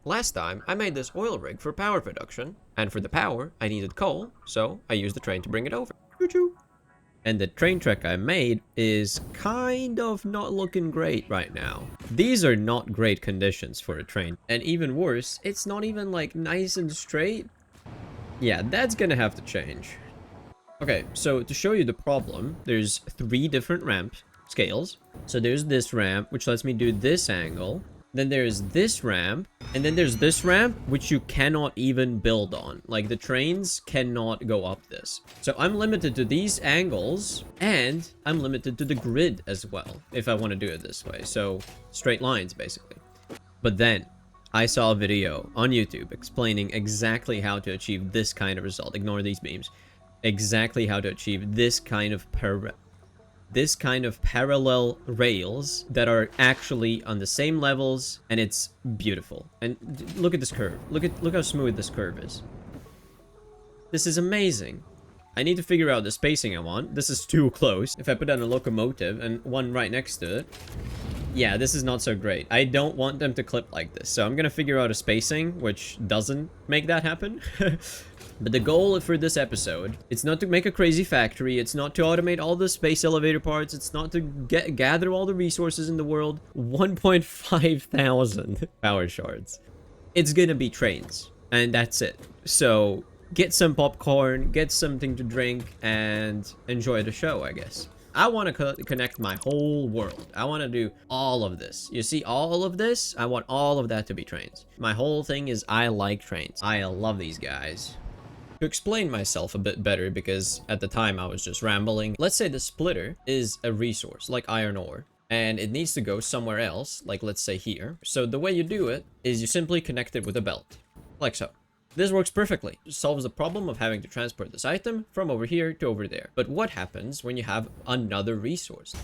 Last time, I made this oil rig for power production, and for the power, I needed coal, so I used the train to bring it over. Choo-choo! And the train track I made is kind of not looking great right now. These are not great conditions for a train. And even worse, it's not even like nice and straight. Yeah, that's gonna have to change. Okay, so to show you the problem, there's 3 different ramp scales. So there's this ramp, which lets me do this angle. Then there's this ramp, and then there's this ramp, which you cannot even build on. Like, the trains cannot go up this. So I'm limited to these angles, and I'm limited to the grid as well, if I want to do it this way. So, straight lines, basically. But then, I saw a video on YouTube explaining exactly how to achieve this kind of result. Ignore these beams. Exactly how to achieve this kind of parallel rails that are actually on the same levels, and it's beautiful. And look at this curve. Look how smooth this curve is. This is amazing. I need to figure out the spacing I want. This is too close. If I put down a locomotive and one right next to it, yeah, this is not so great. I don't want them to clip like this, so I'm gonna figure out a spacing which doesn't make that happen. But the goal for this episode, it's not to make a crazy factory, it's not to automate all the space elevator parts, it's not to gather all the resources in the world. 1.5 thousand power shards. It's gonna be trains, and that's it. So, get some popcorn, get something to drink, and enjoy the show, I guess. I want to connect my whole world. I want to do all of this. You see all of this? I want all of that to be trains. My whole thing is I like trains. I love these guys. To explain myself a bit better, because at the time I was just rambling. Let's say the splitter is a resource, like iron ore, and it needs to go somewhere else, like let's say here. So the way you do it is you simply connect it with a belt, like so. This works perfectly. It solves the problem of having to transport this item from over here to over there. But what happens when you have another resource?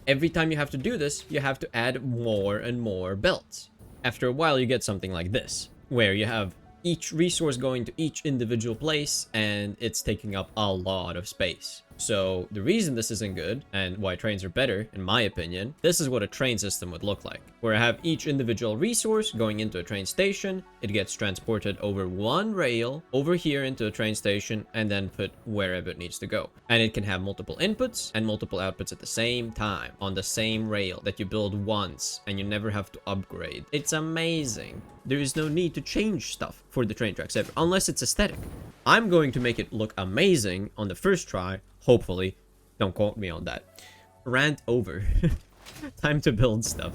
Every time you have to do this, you have to add more and more belts. After a while, you get something like this, where you have each resource going to each individual place, and it's taking up a lot of space. So the reason this isn't good, and why trains are better, in my opinion, this is what a train system would look like. Where I have each individual resource going into a train station, it gets transported over one rail, over here into a train station, and then put wherever it needs to go. And it can have multiple inputs and multiple outputs at the same time, on the same rail that you build once, and you never have to upgrade. It's amazing. There is no need to change stuff for the train tracks ever, unless it's aesthetic. I'm going to make it look amazing on the first try, hopefully. Don't quote me on that. Rant over. Time to build stuff.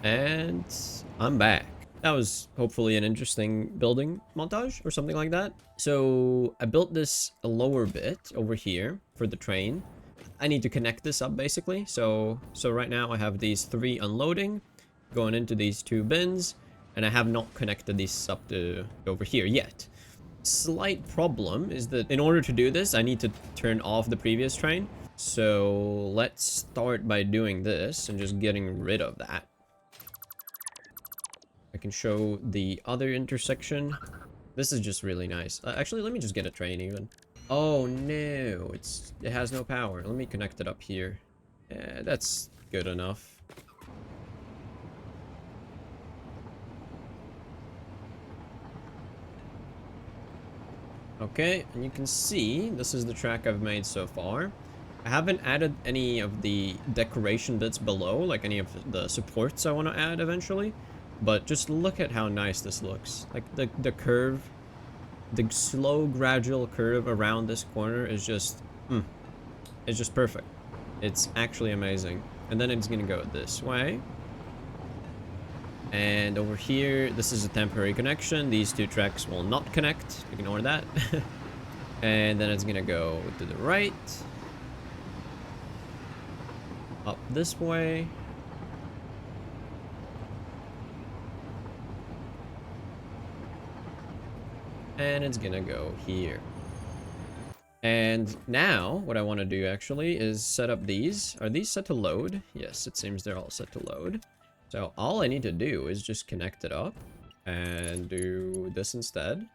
And I'm back. That was hopefully an interesting building montage or something like that. So I built this a lower bit over here for the train. I need to connect this up basically. So right now I have these 3 unloading going into these 2 bins, and I have not connected these up to over here yet. Slight problem is that in order to do this, I need to turn off the previous train. So let's start by doing this and just getting rid of that. I can show the other intersection. This is just really nice. Actually, let me just get a train even. Oh no, it has no power. Let me connect it up here. Yeah, that's good enough. Okay, and you can see this is the track I've made so far. I haven't added any of the decoration bits below, like any of the supports I want to add eventually. But just look at how nice this looks. Like the curve, the slow gradual curve around this corner is just, it's just perfect. It's actually amazing. And then it's gonna go this way. And over here, this is a temporary connection. These two tracks will not connect. Ignore that. And then it's gonna go to the right. Up this way. And it's gonna go here. And now, what I want to do actually is set up these. Are these set to load? Yes, it seems they're all set to load. So all I need to do is just connect it up and do this instead.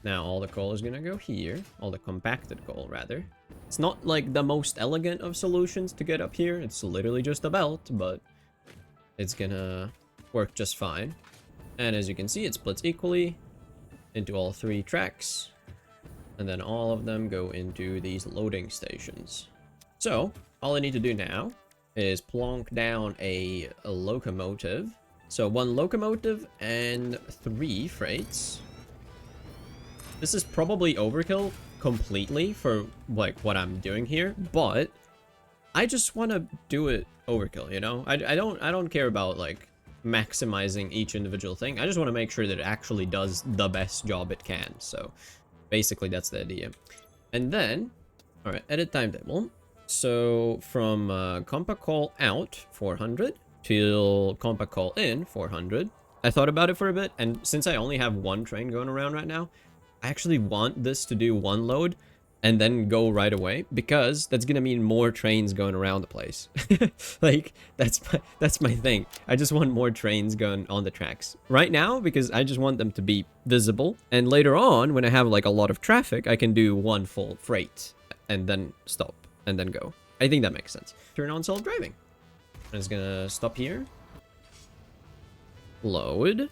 Now all the coal is gonna go here. All the compacted coal, rather. It's not like the most elegant of solutions to get up here. It's literally just a belt, but it's gonna work just fine. And as you can see, it splits equally into all 3 tracks. And then all of them go into these loading stations. So all I need to do now is plonk down a locomotive. So 1 locomotive and 3 freights. This is probably overkill completely for like what I'm doing here, but I just want to do it overkill, you know? I don't care about like maximizing each individual thing. I just want to make sure that it actually does the best job it can. So basically that's the idea. And then, all right, edit timetable. So from compa call out 400 till compa call in 400. I thought about it for a bit, and since I only have 1 train going around right now, I actually want this to do 1 load and then go right away, because that's gonna mean more trains going around the place. Like that's my thing. I just want more trains going on the tracks right now because I just want them to be visible, and later on when I have like a lot of traffic, I can do 1 full freight and then stop and then go. I think that makes sense. Turn on self-driving. It's gonna stop here. Load.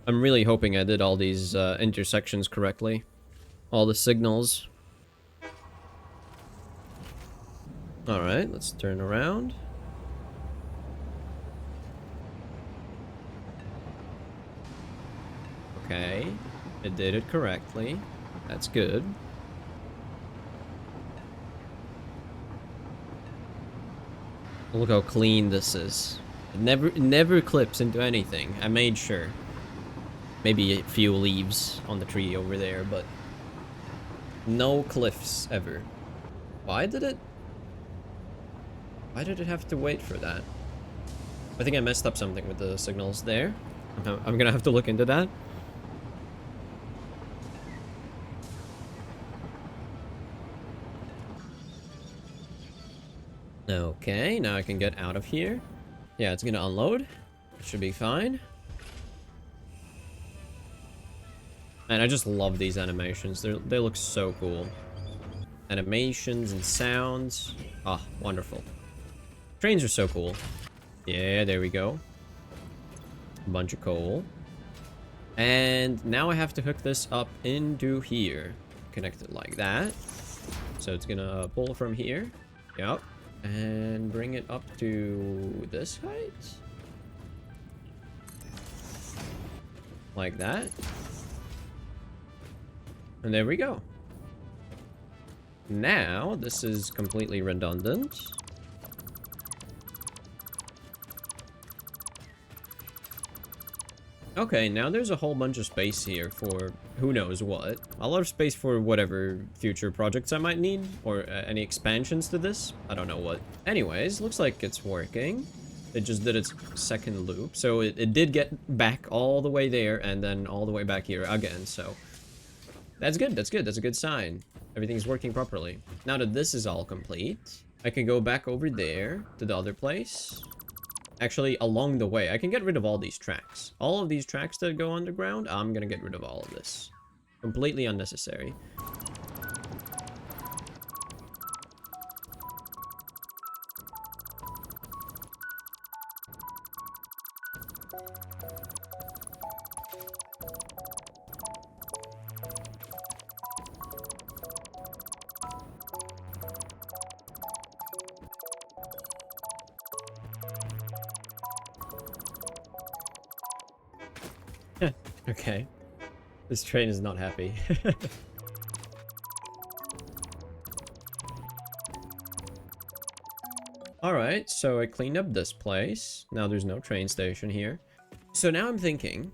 I'm really hoping I did all these intersections correctly. All the signals. Alright, let's turn around. Okay, it did it correctly. That's good. Look how clean this is. It never clips into anything. I made sure. Maybe a few leaves on the tree over there, but no cliffs ever. Why did it have to wait for that? I think I messed up something with the signals there. I'm gonna have to look into that. Okay, now I can get out of here. Yeah, it's gonna unload. It should be fine. And I just love these animations. They look so cool. Animations and sounds. Ah, wonderful. Trains are so cool. Yeah, there we go. A bunch of coal. And now I have to hook this up into here. Connect it like that. So it's gonna pull from here. Yep. And bring it up to this height. Like that. And there we go. Now, this is completely redundant. Okay, now there's a whole bunch of space here for who knows what. A lot of space for whatever future projects I might need, or any expansions to this. I don't know what. Anyways, looks like it's working. It just did its 2nd loop. So it did get back all the way there and then all the way back here again, so... That's good, that's good, that's a good sign. Everything's working properly. Now that this is all complete, I can go back over there to the other place. Actually, along the way, I can get rid of all these tracks. All of these tracks that go underground, I'm gonna get rid of all of this. Completely unnecessary. Okay. This train is not happy. Alright, so I cleaned up this place. Now there's no train station here. So now I'm thinking,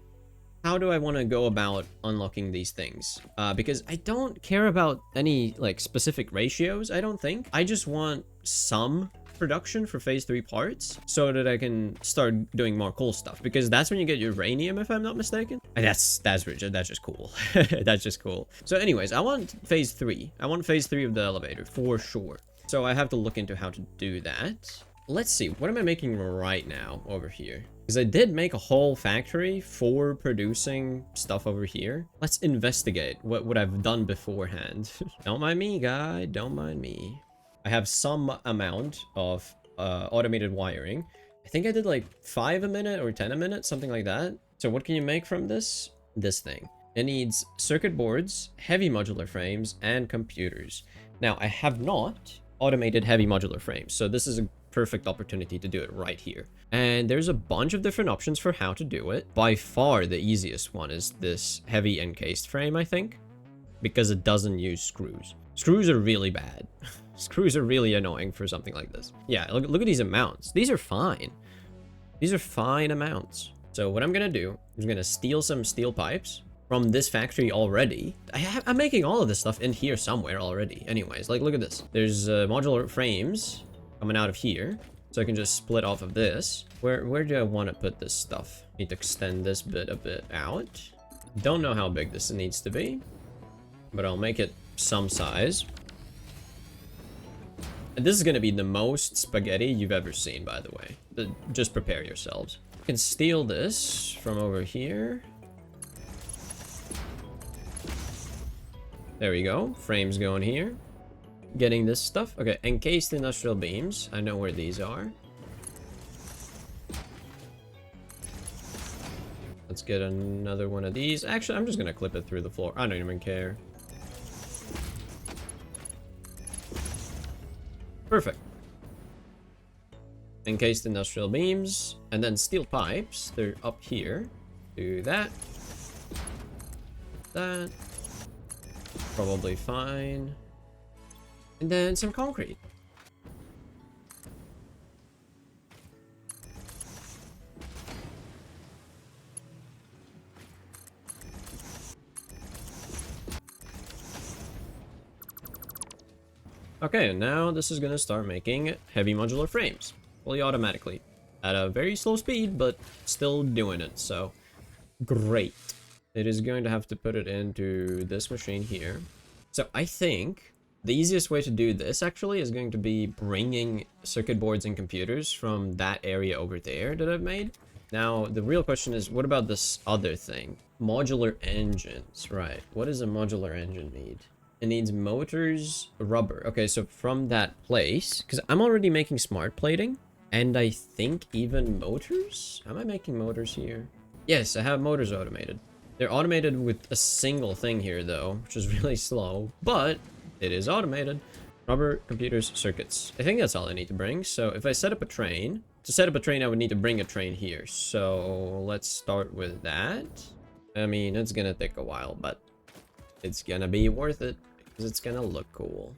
how do I want to go about unlocking these things? Because I don't care about any, like, specific ratios, I don't think. I just want some production for phase 3 parts so that I can start doing more cool stuff, because that's when you get uranium, if I'm not mistaken. And that's just cool. That's just cool. So anyways, I want phase 3. I want phase 3 of the elevator for sure. So I have to look into how to do that. Let's see, what am I making right now over here? Because I did make a whole factory for producing stuff over here. Let's investigate what I've done beforehand. Don't mind me, guy. Don't mind me. I have some amount of automated wiring. I think I did like 5 a minute or 10 a minute, something like that. So what can you make from this? This thing. It needs circuit boards, heavy modular frames, and computers. Now, I have not automated heavy modular frames, so this is a perfect opportunity to do it right here. And there's a bunch of different options for how to do it. By far the easiest one is this heavy encased frame, I think, because it doesn't use screws. Screws are really bad. Screws are really annoying for something like this. Yeah, look at these amounts. These are fine. These are fine amounts. So what I'm gonna do is I'm gonna steal some steel pipes from this factory already. I'm making all of this stuff in here somewhere already. Anyways, like, look at this. There's modular frames coming out of here. So I can just split off of this. Where do I want to put this stuff? Need to extend this bit a bit out. Don't know how big this needs to be, but I'll make it some size. And this is going to be the most spaghetti you've ever seen, by the way. Just prepare yourselves. You can steal this from over here. There we go. Frames going here. Getting this stuff. Okay, encased industrial beams. I know where these are. Let's get another one of these. Actually, I'm just gonna clip it through the floor. I don't even care. Perfect. Encased industrial beams. And then steel pipes. They're up here. Do that. That. Probably fine. And then some concrete. Okay, and now this is gonna start making heavy modular frames. Fully automatically. At a very slow speed, but still doing it, so great. It is going to have to put it into this machine here. So I think the easiest way to do this actually is going to be bringing circuit boards and computers from that area over there that I've made. Now, the real question is, what about this other thing? Modular engines, right. What does a modular engine need? It needs motors, rubber. Okay, so from that place, because I'm already making smart plating, and I think even motors? Am I making motors here? Yes, I have motors automated. They're automated with a single thing here, though, which is really slow, but it is automated. Rubber, computers, circuits. I think that's all I need to bring. So if I set up a train, to set up a train, I would need to bring a train here. So let's start with that. I mean, it's gonna take a while, but it's gonna be worth it because it's gonna look cool.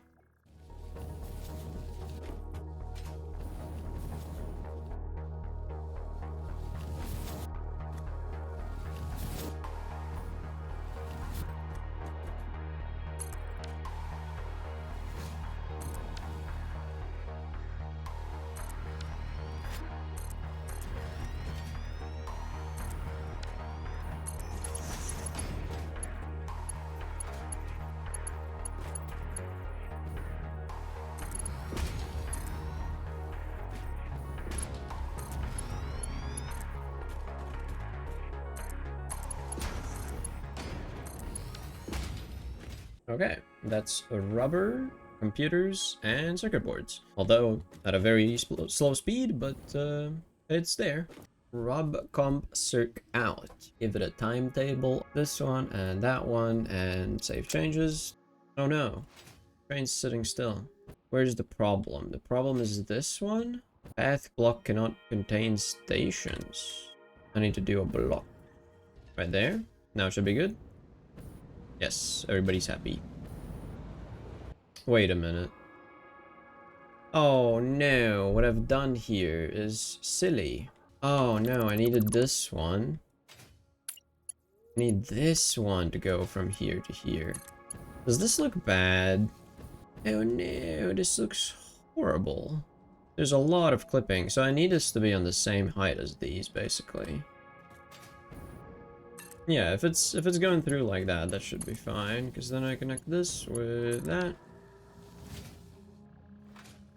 Okay, that's rubber, computers, and circuit boards. Although at a very slow speed, but it's there. Rub comp circ out. Give it a timetable. This one and that one, and save changes. Oh no, train's sitting still. Where's the problem? The problem is this one. Path block cannot contain stations. I need to do a block right there. Now it should be good. Yes, everybody's happy. Wait a minute. Oh no, what I've done here is silly. Oh no, I needed this one. I need this one to go from here to here. Does this look bad? Oh no, this looks horrible. There's a lot of clipping, so I need this to be on the same height as these, basically. Yeah, if it's going through like that, that should be fine, because then I connect this with that.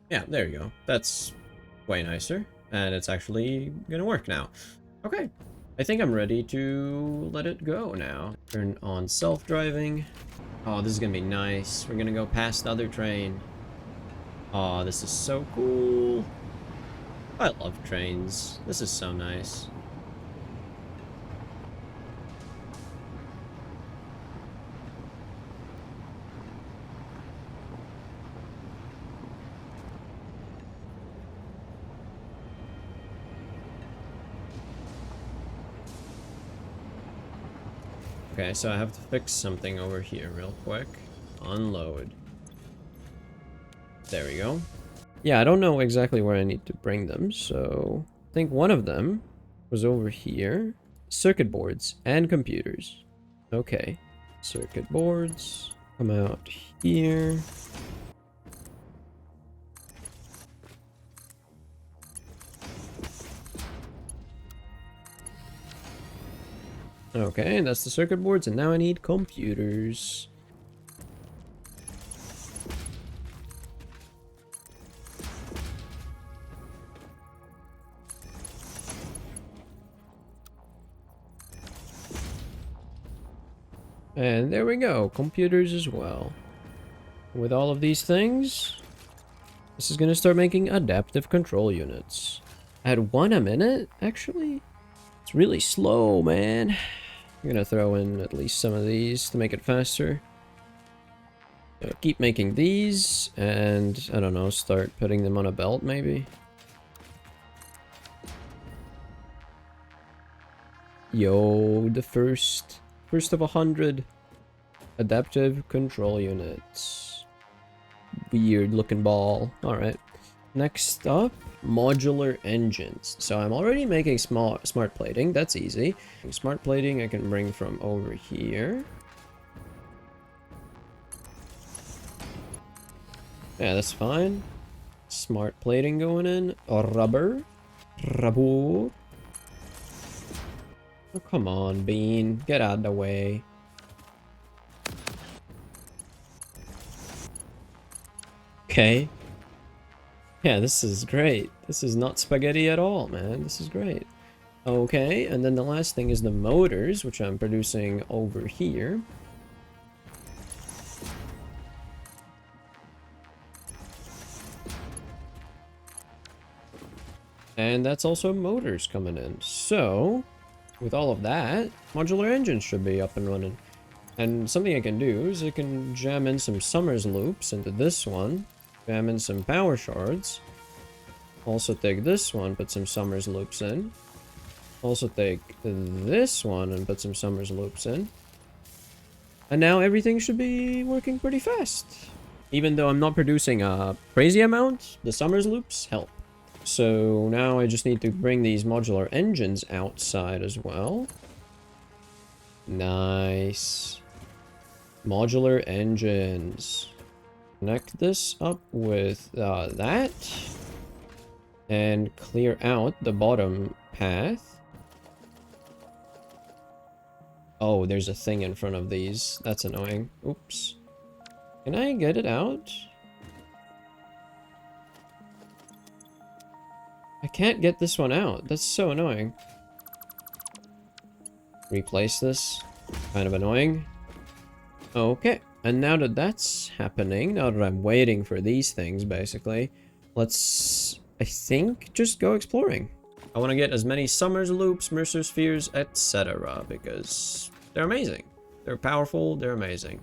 Yeah, there you go. That's way nicer, and it's actually gonna work now. Okay, I think I'm ready to let it go now. Turn on self-driving. Oh, this is gonna be nice. We're gonna go past the other train. Oh, this is so cool. I love trains. This is so nice. Okay, so I have to fix something over here real quick. Unload. There we go. Yeah, I don't know exactly where I need to bring them, so I think one of them was over here. Circuit boards and computers. Okay. Circuit boards. Come out here. Okay, that's the circuit boards, and now I need computers. And there we go, computers as well. With all of these things, this is gonna start making adaptive control units. At 1 a minute, actually? It's really slow, man. I'm gonna throw in at least some of these to make it faster. Keep making these, and I don't know, start putting them on a belt maybe. Yo, the first of 100 adaptive control units. Weird looking ball. All right. Next up, modular engines. So I'm already making smart plating. That's easy. Smart plating I can bring from over here. Yeah, that's fine. Smart plating going in. Rubber. Rubber. Oh, come on, Bean. Get out of the way. Okay. Yeah, this is great. This is not spaghetti at all, man. This is great. Okay, and then the last thing is the motors, which I'm producing over here. And that's also motors coming in. So, with all of that, modular engines should be up and running. And something I can do is I can jam in some Summers loops into this one. Jam in some power shards. Also take this one, put some Summers loops in. Also take this one and put some Summers loops in. And now everything should be working pretty fast. Even though I'm not producing a crazy amount, the Summers loops help. So now I just need to bring these modular engines outside as well. Nice. Modular engines. Connect this up with that. And clear out the bottom path. Oh, there's a thing in front of these. That's annoying. Oops. Can I get it out? I can't get this one out. That's so annoying. Replace this. Kind of annoying. Okay. And now that that's happening, now that I'm waiting for these things, basically, let's, I think, just go exploring. I want to get as many Summers loops, Mercer spheres, etc. because they're amazing. They're powerful, they're amazing.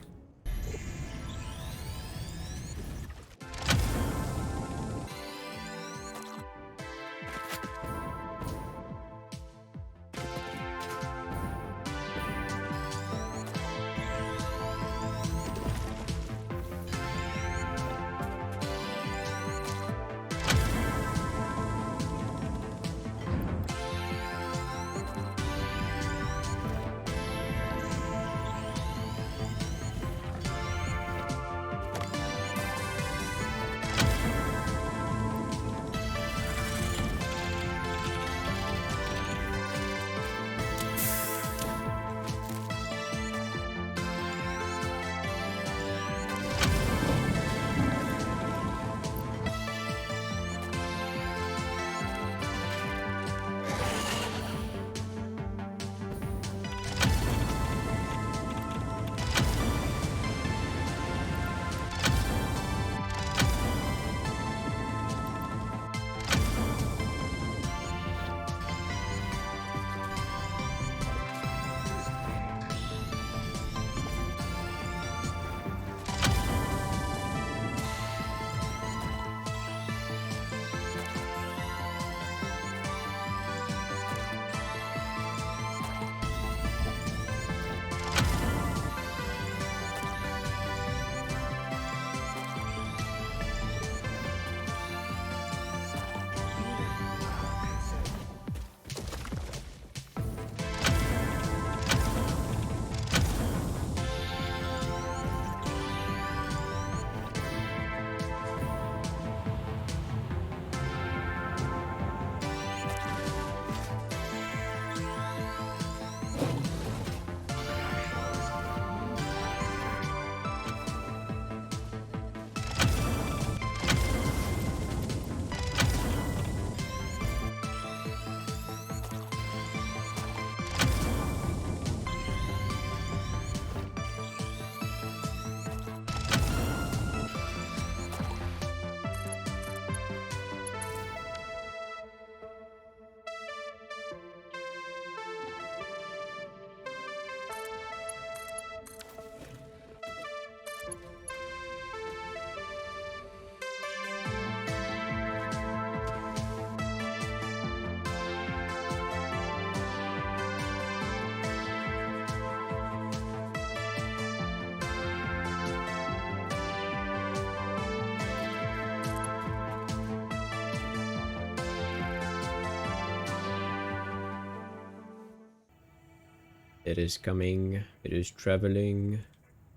It is coming. It is traveling.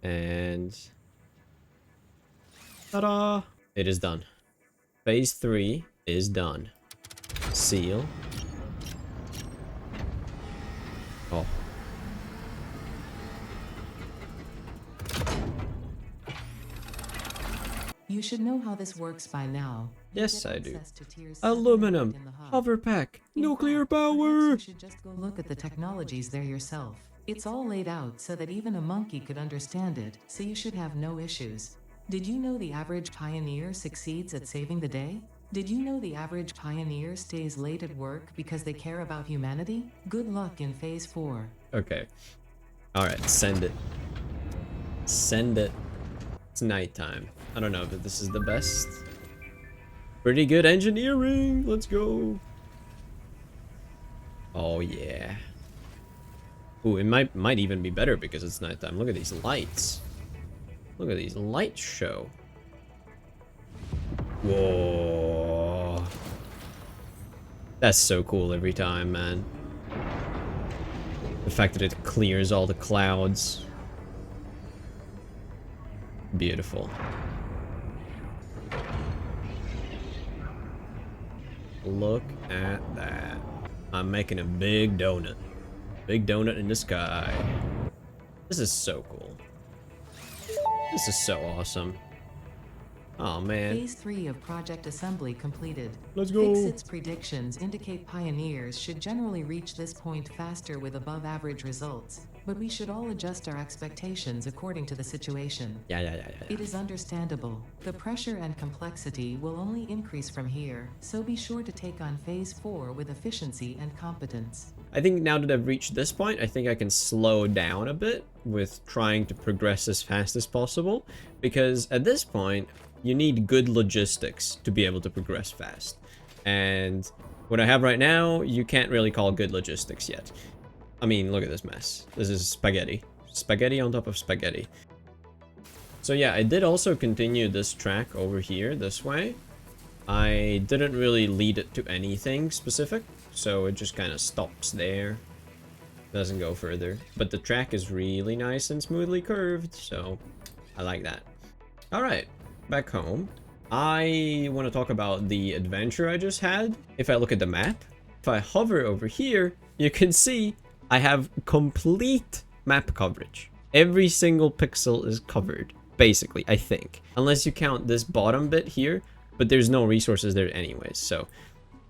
And... ta-da! It is done. Phase 3 is done. Seal. Oh. You should know how this works by now. Yes, I do. Aluminum, hover pack, nuclear power! You should just go look at the technologies there yourself. It's all laid out so that even a monkey could understand it, so you should have no issues. Did you know the average pioneer succeeds at saving the day? Did you know the average pioneer stays late at work because they care about humanity? Good luck in phase 4. Okay. Alright, send it. Send it. It's nighttime. I don't know if this is the best. Pretty good engineering. Let's go. Oh yeah. Ooh, it might even be better because it's nighttime. Look at these lights. Look at these lights show. Whoa. That's so cool every time, man. The fact that it clears all the clouds. Beautiful. Look at that. I'm making a big donut. Big donut in the sky. This is so cool. This is so awesome. Oh man. Phase 3 of Project Assembly completed. Let's go. Fixit's predictions indicate pioneers should generally reach this point faster with above average results, but we should all adjust our expectations according to the situation. Yeah. It is understandable. The pressure and complexity will only increase from here, so be sure to take on Phase 4 with efficiency and competence. I think now that I've reached this point, I think I can slow down a bit with trying to progress as fast as possible, because at this point, you need good logistics to be able to progress fast. And what I have right now, you can't really call good logistics yet. I mean, look at this mess. This is spaghetti. Spaghetti on top of spaghetti. So yeah, I did also continue this track over here, this way. I didn't really lead it to anything specific, so it just kind of stops there. Doesn't go further. But the track is really nice and smoothly curved, so I like that. Alright. Back home, I want to talk about the adventure I just had. If I look at the map, if I hover over here, you can see I have complete map coverage. Every single pixel is covered, basically, I think. Unless you count this bottom bit here, but there's no resources there anyways, so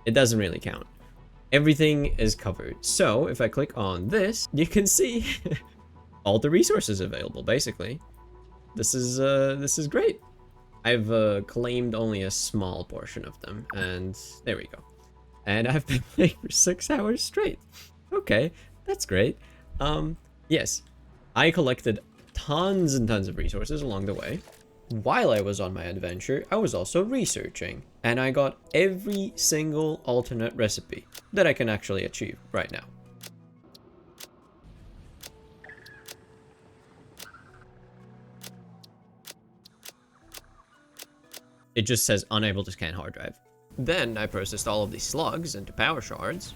it doesn't really count. Everything is covered. So if I click on this, you can see all the resources available, basically. This is great. I've claimed only a small portion of them, and there we go. And I've been playing for 6 hours straight. Okay, that's great. Yes, I collected tons and tons of resources along the way. While I was on my adventure, I was also researching, and I got every single alternate recipe that I can actually achieve right now. It just says unable to scan hard drive. Then I processed all of these slugs into power shards.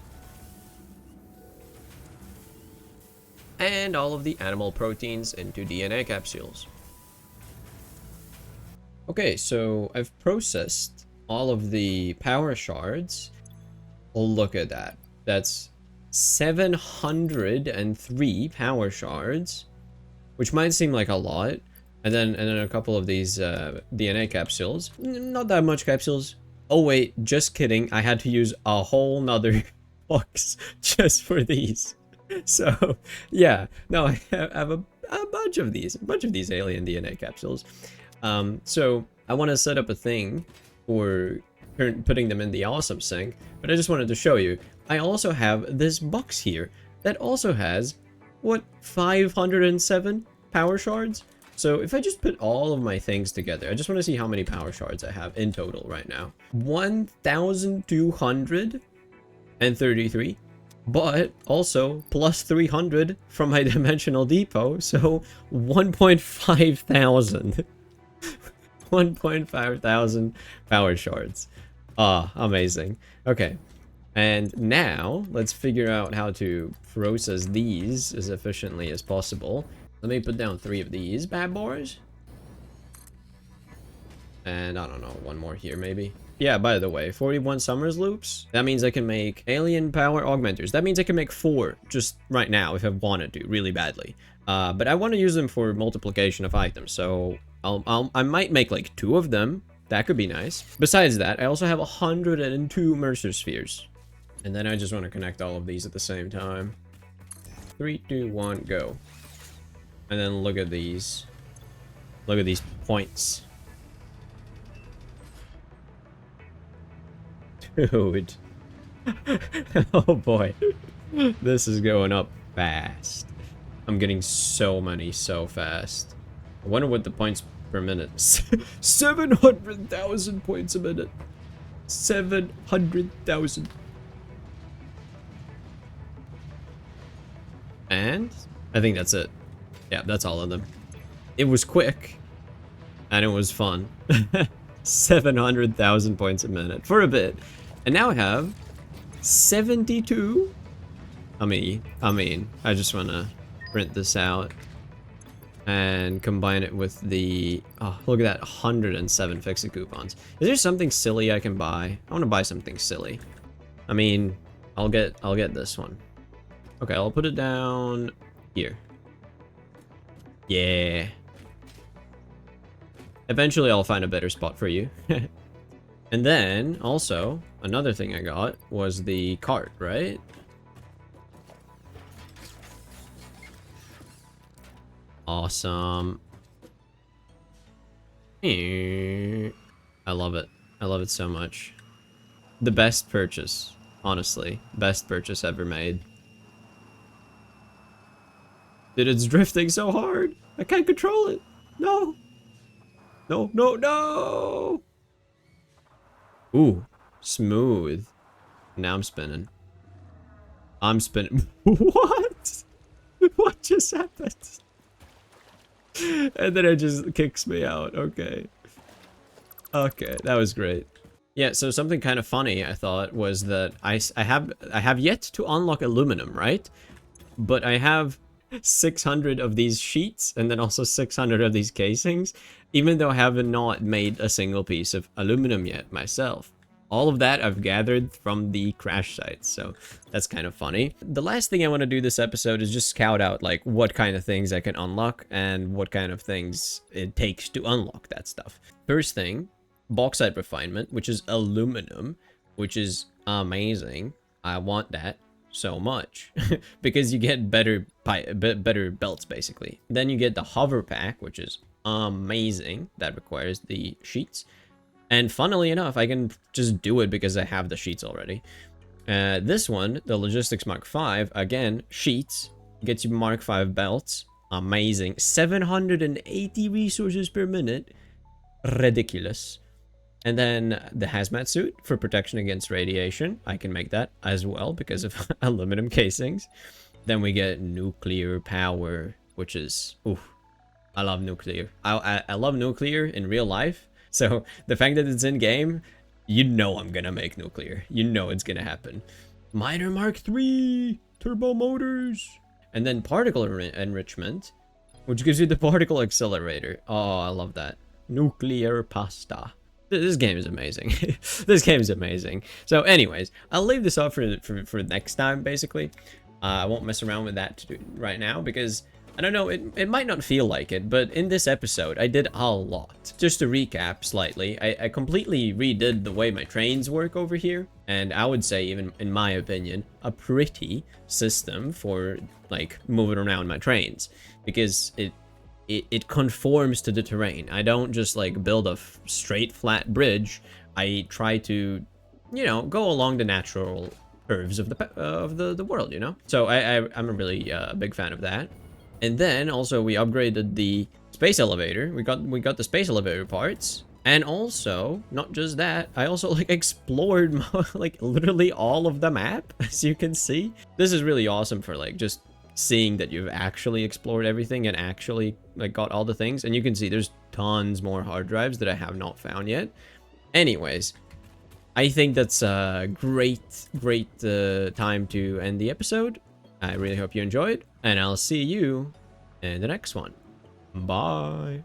And all of the animal proteins into DNA capsules. Okay, so I've processed all of the power shards. Oh, look at that. That's 703 power shards, which might seem like a lot. And then a couple of these DNA capsules. Not that much capsules. Oh wait, just kidding. I had to use a whole nother box just for these. So yeah, no, I have a bunch of these alien DNA capsules. So I want to set up a thing for putting them in the awesome sink, but I just wanted to show you. I also have this box here that also has, what, 507 power shards? So if I just put all of my things together, I just want to see how many power shards I have in total right now. 1,233, but also plus 300 from my dimensional depot, so 1.5 thousand. 1.5 thousand power shards. Ah, amazing. Okay. And now, let's figure out how to process these as efficiently as possible. Let me put down 3 of these bad boys. And I don't know, 1 more here maybe. Yeah, by the way, 41 Summers loops. That means I can make alien power augmenters. That means I can make 4 just right now if I wanted to, really badly. But I want to use them for multiplication of items, so I might make like 2 of them. That could be nice. Besides that, I also have 102 Mercer spheres. And then I just want to connect all of these at the same time. 3, 2, 1, go. And then look at these. Look at these points. Dude. Oh boy. This is going up fast. I'm getting so many so fast. I wonder what the points per minute. 700,000 points a minute. 700,000. And I think that's it. Yeah, that's all of them. It was quick. And it was fun. 700,000 points a minute for a bit. And now I have 72. I mean, I just want to print this out and combine it with the, oh, look at that, 107 fix-it coupons. Is there something silly I can buy? I want to buy something silly. I mean, I'll get this one. Okay, I'll put it down here. Yeah. Eventually I'll find a better spot for you. And then, also, another thing I got was the cart, right? Awesome. I love it. I love it so much. The best purchase, honestly. Best purchase ever made. Dude, it's drifting so hard. I can't control it. No. No, no, no! Ooh, smooth. Now I'm spinning. I'm spinning. What? What just happened? And then it just kicks me out. Okay. Okay, that was great. Yeah, so something kind of funny I thought was that I have yet to unlock aluminum, right? But I have 600 of these sheets and then also 600 of these casings, even though I have not made a single piece of aluminum yet myself. All of that I've gathered from the crash sites, so that's kind of funny. The last thing I want to do this episode is just scout out like what kind of things I can unlock and what kind of things it takes to unlock that stuff. First thing, bauxite refinement, which is aluminum, which is amazing. I want that so much because you get better belts basically. Then you get the hover pack, which is amazing. That requires the sheets. And funnily enough, I can just do it because I have the sheets already. This one, the Logistics Mark V, again, sheets, gets you Mark V belts. Amazing. 780 resources per minute. Ridiculous. And then the hazmat suit for protection against radiation. I can make that as well because of aluminum casings. Then we get nuclear power, which is, ooh, I love nuclear. I love nuclear in real life. So the fact that it's in game, you know I'm gonna make nuclear. You know it's gonna happen. Miner Mark III, turbo motors, and then particle enrichment, which gives you the particle accelerator. Oh, I love that. Nuclear pasta. This game is amazing. This game is amazing. So anyways, I'll leave this up for next time, basically. I won't mess around with that right now because I don't know, it might not feel like it, but in this episode, I did a lot. Just to recap slightly, I completely redid the way my trains work over here. And I would say, even in my opinion, a pretty system for, like, moving around my trains. Because it conforms to the terrain. I don't just, like, build a straight, flat bridge. I try to, you know, go along the natural curves of the world, you know? So I'm a really big fan of that. And then also we upgraded the space elevator. We got the space elevator parts. And also, not just that, I also like explored like literally all of the map, as you can see. This is really awesome for like just seeing that you've actually explored everything and actually like got all the things. And you can see there's tons more hard drives that I have not found yet. Anyways, I think that's a great time to end the episode. I really hope you enjoyed, and I'll see you in the next one. Bye.